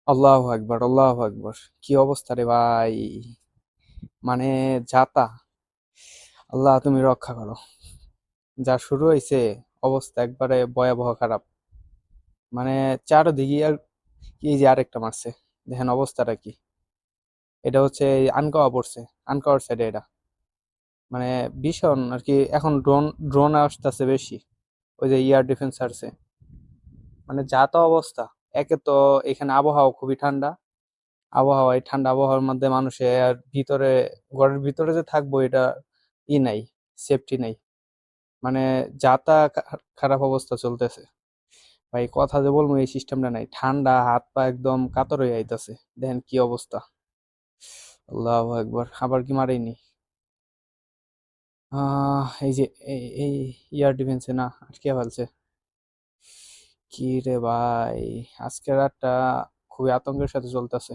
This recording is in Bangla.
আল্লাহু আকবার, আল্লাহু আকবার। কি অবস্থা রে ভাই! মানে যাতা, আল্লাহ তুমি রক্ষা করো। যা শুরু হয়েছে, অবস্থা একবারে ভয়াবহ খারাপ। মানে চারদিকে আর কি, যে আরেকটা মারছে। দেখেন অবস্থাটা কি। এটা হচ্ছে এই আনকাওয়া পড়ছে, আনকাওয়ার সাইডে এটা। মানে ভীষণ আর কি। এখন ড্রোন ড্রোন আসতেছে বেশি। ওই যে এয়ার ডিফেন্স আসছে। মানে যা তা অবস্থা। একে তো এখানে আবহাওয়া খুবই ঠান্ডা। এই ঠান্ডা আবহাওয়ার মধ্যে মানুষের ভিতরে, ঘরের ভিতরে যে থাকবো এটা নাই, সেফটি নাই। মানে খারাপ অবস্থা চলতেছে। ভাই কথা যে বলবো এই সিস্টেমটা নাই, ঠান্ডা হাত পা একদম কাতর হয়ে আইতাছে। দেখেন কি অবস্থা। আল্লাহু একবার, আবার কি মারেনি? এই যে এই এয়ার ডিফেন্সে না আটকে ফেলছে। কি রে ভাই, আজকের রাতটা খুবই আতঙ্কের সাথে চলতেছে।